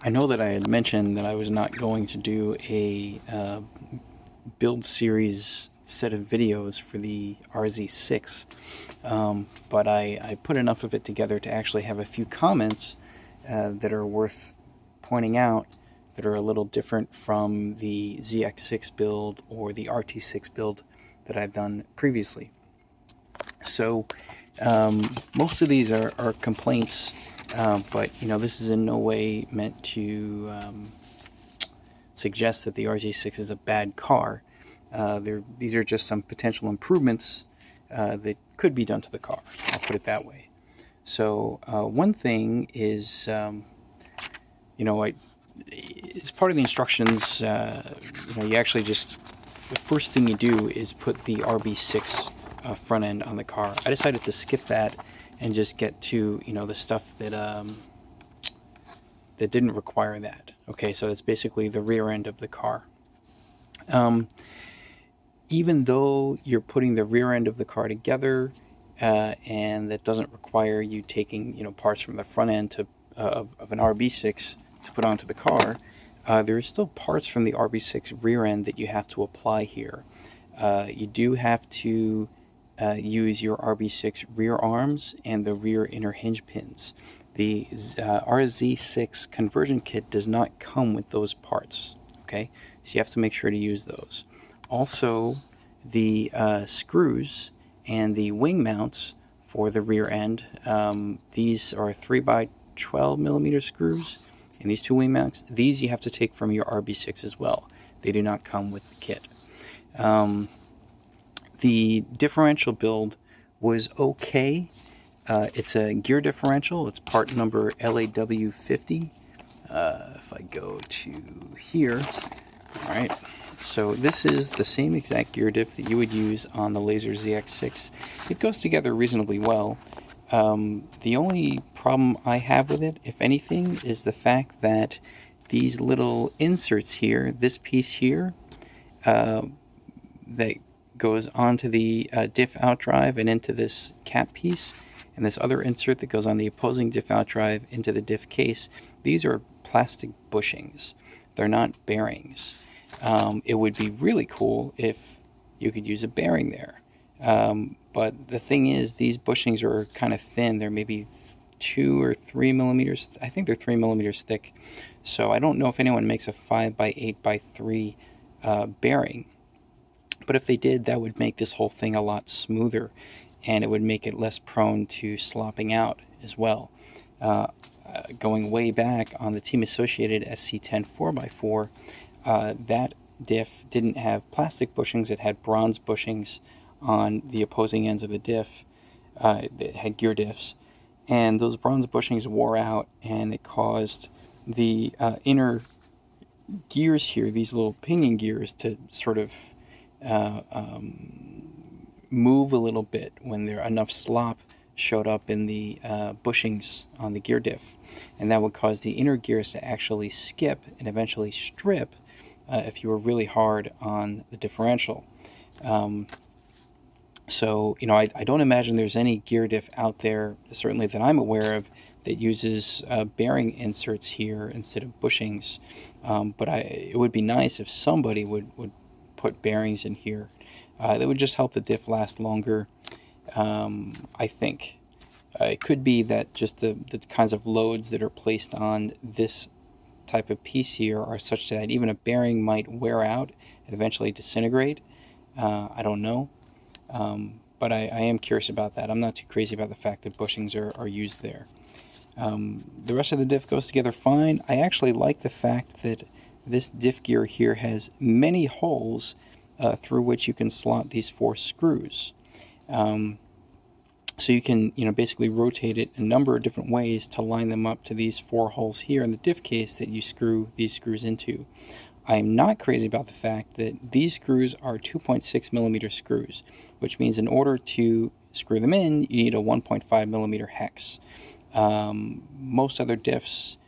I know that I had mentioned that I was not going to do a build series set of videos for the RZ6, but I put enough of it together to actually have a few comments that are worth pointing out that are a little different from the ZX6 build or the RT6 build that I've done previously. So most of these are complaints, but this is in no way meant to suggest that the RZ6 is a bad car. These are just some potential improvements that could be done to the car. I'll put it that way. So one thing is, as part of the instructions, you actually just, the first thing you do is put the RB6 front end on the car. I decided to skip that and just get to, the stuff that that didn't require that. Okay, so it's basically the rear end of the car. Even though you're putting the rear end of the car together, and that doesn't require you taking, parts from the front end of an RB6 to put onto the car, there are still parts from the RB6 rear end that you have to apply here. You do have to use your RB6 rear arms and the rear inner hinge pins. The RZ6 conversion kit does not come with those parts, okay? So you have to make sure to use those. Also, the screws and the wing mounts for the rear end, these are 3x12 millimeter screws, and these two wing mounts, these you have to take from your RB6 as well. They do not come with the kit. The differential build was okay. It's a gear differential. It's part number LAW50. If I go to here, all right. So this is the same exact gear diff that you would use on the Laser ZX6. It goes together reasonably well. The only problem I have with it, if anything, is the fact that these little inserts here, this piece here, that goes onto the diff out drive and into this cap piece, and this other insert that goes on the opposing diff out drive into the diff case, these are plastic bushings. They're not bearings. It would be really cool if you could use a bearing there. But the thing is, these bushings are kind of thin. They're maybe 2 or 3 millimeters. I think they're 3 millimeters thick. So I don't know if anyone makes a 5x8x3 bearing. But if they did, that would make this whole thing a lot smoother, and it would make it less prone to slopping out as well. Going way back on the Team Associated SC10 4x4, that diff didn't have plastic bushings, it had bronze bushings on the opposing ends of the diff. It had gear diffs, and those bronze bushings wore out, and it caused the inner gears here, these little pinion gears, to sort of move a little bit when there enough slop showed up in the bushings on the gear diff, and that would cause the inner gears to actually skip and eventually strip if you were really hard on the differential. So I don't imagine there's any gear diff out there, certainly that I'm aware of, that uses bearing inserts here instead of bushings, but it would be nice if somebody would put bearings in here. That would just help the diff last longer, I think. It could be that just the kinds of loads that are placed on this type of piece here are such that even a bearing might wear out and eventually disintegrate. I don't know, but I am curious about that. I'm not too crazy about the fact that bushings are used there. The rest of the diff goes together fine. I actually like the fact that this diff gear here has many holes through which you can slot these 4 screws. So you can basically rotate it a number of different ways to line them up to these 4 holes here in the diff case that you screw these screws into. I'm not crazy about the fact that these screws are 2.6 millimeter screws, which means in order to screw them in, you need a 1.5 millimeter hex. Most other diffs,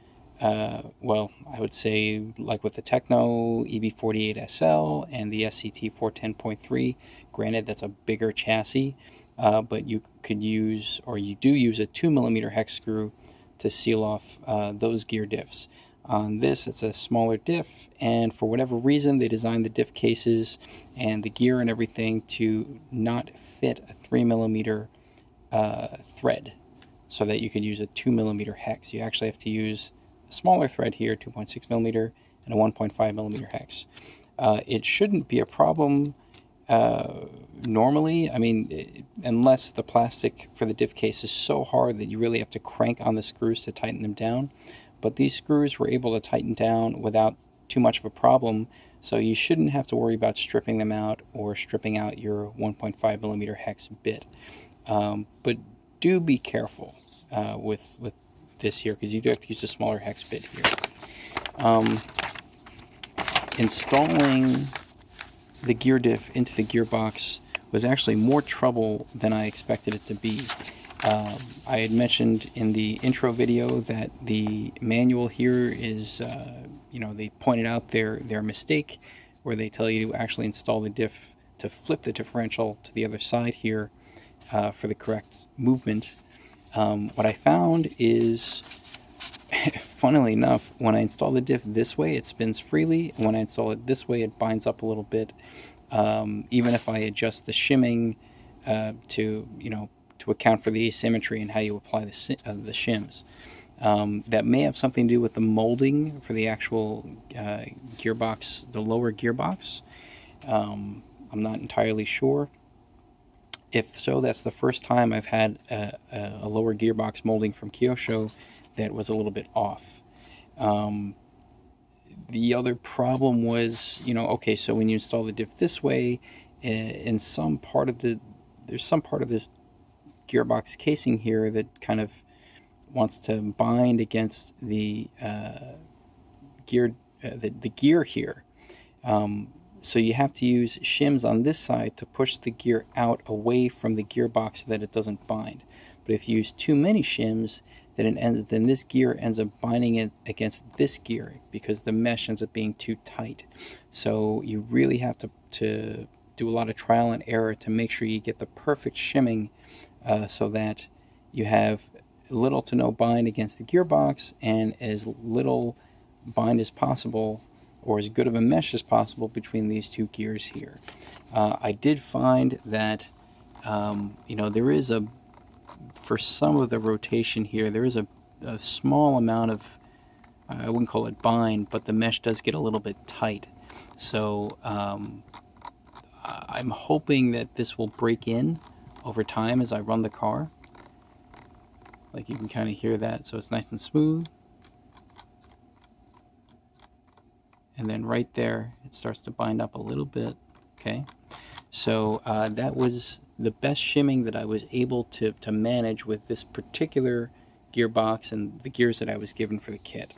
well, I would say like with the Techno EB48SL and the SCT 410.3, granted that's a bigger chassis, but you could use, or you do use, a 2 millimeter hex screw to seal off those gear diffs. On this, it's a smaller diff, and for whatever reason, they designed the diff cases and the gear and everything to not fit a 3mm thread, so that you could use a 2mm hex. You actually have to use a smaller thread here, 2.6mm, and a 1.5mm hex. It shouldn't be a problem normally. I mean, unless the plastic for the diff case is so hard that you really have to crank on the screws to tighten them down. But these screws were able to tighten down without too much of a problem, so you shouldn't have to worry about stripping them out or stripping out your 1.5mm hex bit. But do be careful with this here, because you do have to use a smaller hex bit here. Installing the gear diff into the gearbox was actually more trouble than I expected it to be. I had mentioned in the intro video that the manual here is, they pointed out their mistake, where they tell you to actually install the diff to flip the differential to the other side here for the correct movement. What I found is, funnily enough, when I install the diff this way, it spins freely, and when I install it this way, it binds up a little bit. Even if I adjust the shimming to account for the asymmetry and how you apply the shims. That may have something to do with the molding for the actual gearbox, the lower gearbox. I'm not entirely sure. If so, that's the first time I've had a lower gearbox molding from Kyosho that was a little bit off. The other problem was, okay, so when you install the diff this way, there's some part of this gearbox casing here that kind of wants to bind against the gear here. So you have to use shims on this side to push the gear out away from the gearbox so that it doesn't bind. But if you use too many shims, then this gear ends up binding it against this gear, because the mesh ends up being too tight. So you really have to do a lot of trial and error to make sure you get the perfect shimming, so that you have little to no bind against the gearbox and as little bind as possible, or as good of a mesh as possible, between these two gears here. I did find that there is for some of the rotation here, there is a small amount of, I wouldn't call it bind, but the mesh does get a little bit tight. So I'm hoping that this will break in over time as I run the car. Like, you can kind of hear that, so it's nice and smooth. And then right there, it starts to bind up a little bit. Okay, so that was the best shimming that I was able to manage with this particular gearbox and the gears that I was given for the kit.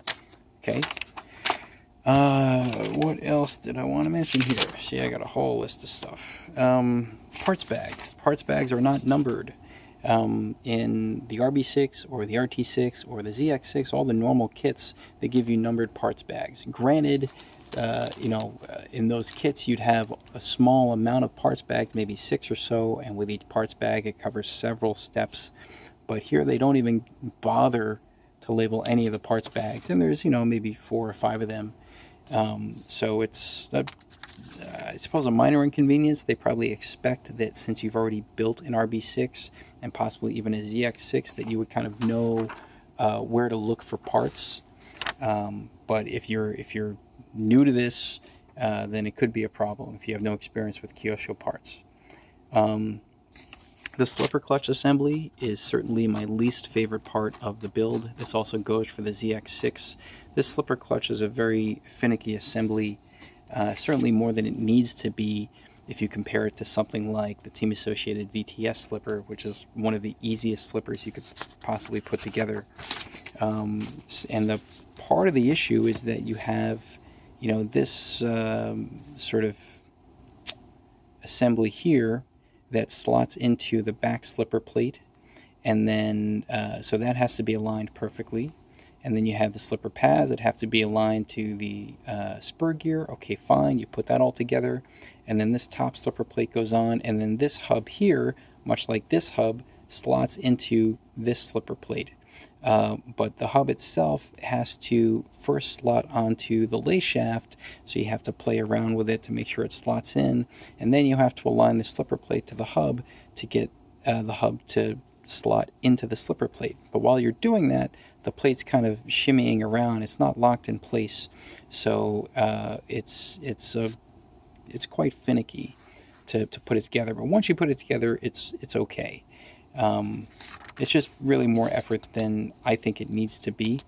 Okay, what else did I want to mention here? See, I got a whole list of stuff. Parts bags. Parts bags are not numbered. In the RB6 or the RT6 or the ZX6, all the normal kits, they give you numbered parts bags. Granted, in those kits you'd have a small amount of parts bags, maybe 6 or so, and with each parts bag it covers several steps. But here they don't even bother to label any of the parts bags, and there's maybe 4 or 5 of them. So it's I suppose a minor inconvenience. They probably expect that since you've already built an RB6 and possibly even a ZX6, that you would kind of know where to look for parts. But if you're new to this, then it could be a problem if you have no experience with Kyosho parts. The slipper clutch assembly is certainly my least favorite part of the build. This also goes for the ZX6. This slipper clutch is a very finicky assembly, certainly more than it needs to be if you compare it to something like the Team Associated VTS slipper, which is one of the easiest slippers you could possibly put together. And the part of the issue is that you have, this sort of assembly here that slots into the back slipper plate, and then so that has to be aligned perfectly. And then you have the slipper pads that have to be aligned to the spur gear. Okay, fine, you put that all together, and then this top slipper plate goes on, and then this hub here, much like this hub, slots into this slipper plate. But the hub itself has to first slot onto the lay shaft, so you have to play around with it to make sure it slots in, and then you have to align the slipper plate to the hub to get the hub to slot into the slipper plate. But while you're doing that, the plate's kind of shimmying around. It's not locked in place, so it's quite finicky to put it together. But once you put it together, it's okay. It's just really more effort than I think it needs to be.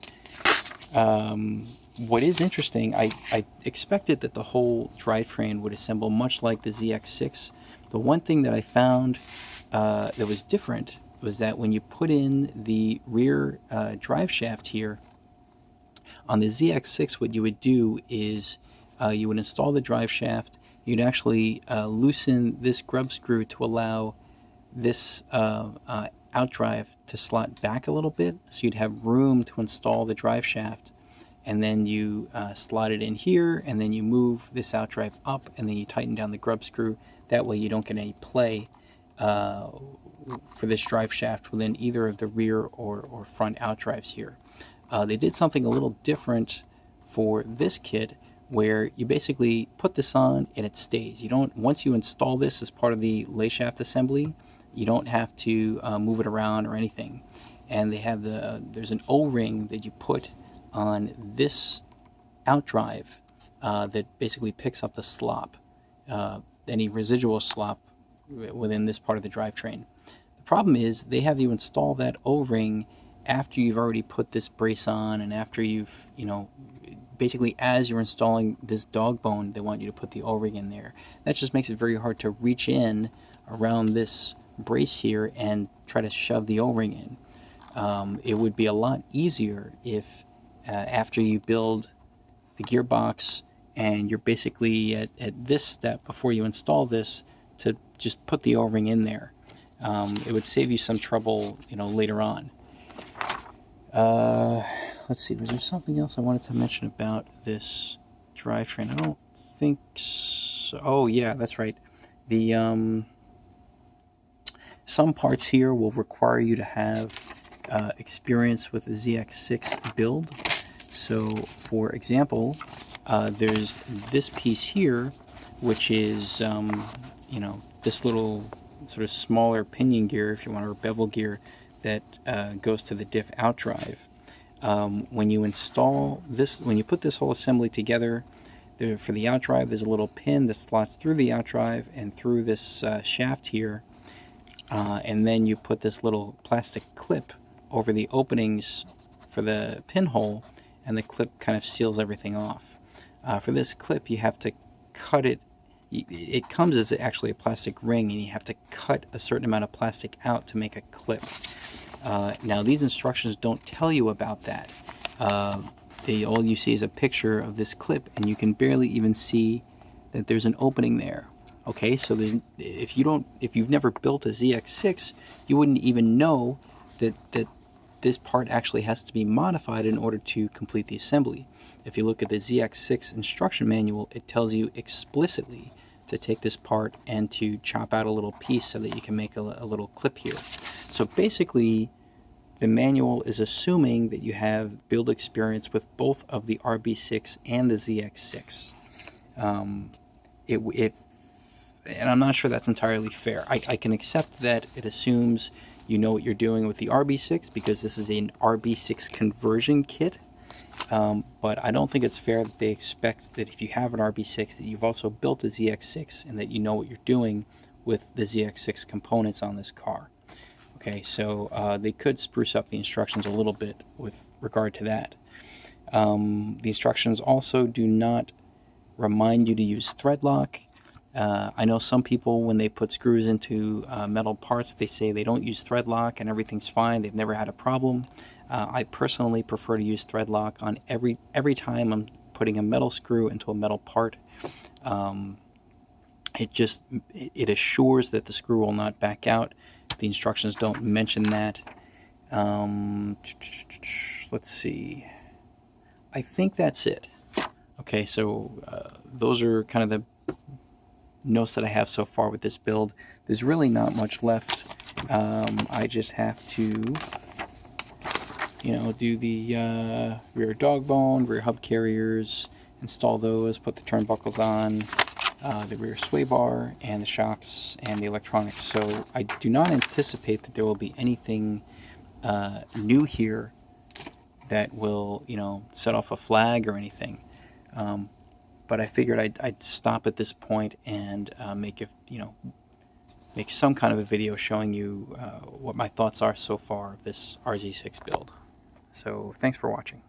What is interesting, I expected that the whole drivetrain would assemble much like the ZX6. The one thing that I found that was different was that when you put in the rear drive shaft here, on the ZX6, what you would do is you would install the drive shaft. You'd actually loosen this grub screw to allow this outdrive to slot back a little bit, so you'd have room to install the drive shaft, and then you slot it in here, and then you move this outdrive up, and then you tighten down the grub screw. That way you don't get any play for this drive shaft within either of the rear or front outdrives here. They did something a little different for this kit, where you basically put this on and it stays. You don't, once you install this as part of the lay shaft assembly, you don't have to move it around or anything. And they have there's an O-ring that you put on this outdrive that basically picks up the slop, any residual slop within this part of the drivetrain. The problem is they have you install that O-ring after you've already put this brace on, and after you've, basically as you're installing this dog bone, they want you to put the O-ring in there. That just makes it very hard to reach in around this brace here and try to shove the O-ring in. It would be a lot easier if after you build the gearbox and you're basically at this step before you install this, to just put the O-ring in there. It would save you some trouble, later on. Let's see, was there something else I wanted to mention about this drivetrain? I don't think so. Oh yeah, that's right. The some parts here will require you to have experience with the ZX6 build. So, for example, there's this piece here, which is this little sort of smaller pinion gear, if you want, or bevel gear, that goes to the diff outdrive. When you install this, when you put this whole assembly together, for the outdrive, there's a little pin that slots through the outdrive and through this shaft here, and then you put this little plastic clip over the openings for the pinhole, and the clip kind of seals everything off. For this clip, you have to cut it. It comes as actually a plastic ring, and you have to cut a certain amount of plastic out to make a clip. Now, these instructions don't tell you about that. All you see is a picture of this clip, and you can barely even see that there's an opening there. Okay, so if you've never built a ZX6, you wouldn't even know that this part actually has to be modified in order to complete the assembly. If you look at the ZX6 instruction manual, it tells you explicitly to take this part and to chop out a little piece so that you can make a little clip here. So basically, the manual is assuming that you have build experience with both of the RB6 and the ZX6. And I'm not sure that's entirely fair. I can accept that it assumes you know what you're doing with the RB6 because this is an RB6 conversion kit. But I don't think it's fair that they expect that if you have an RB6 that you've also built a ZX6 and that you know what you're doing with the ZX6 components on this car. Okay, so they could spruce up the instructions a little bit with regard to that. The instructions also do not remind you to use thread lock. I know some people, when they put screws into metal parts, they say they don't use thread lock and everything's fine. They've never had a problem. I personally prefer to use thread lock on every time I'm putting a metal screw into a metal part. It assures that the screw will not back out. The instructions don't mention that. Let's see. I think that's it. Okay, so those are kind of the notes that I have so far with this build. There's really not much left. I just have to you know, do the rear dog bone, rear hub carriers, install those, put the turnbuckles on, the rear sway bar, and the shocks, and the electronics. So I do not anticipate that there will be anything new here that will, you know, set off a flag or anything. But I figured I'd stop at this point and make some kind of a video showing you what my thoughts are so far of this RZ6 build. So thanks for watching.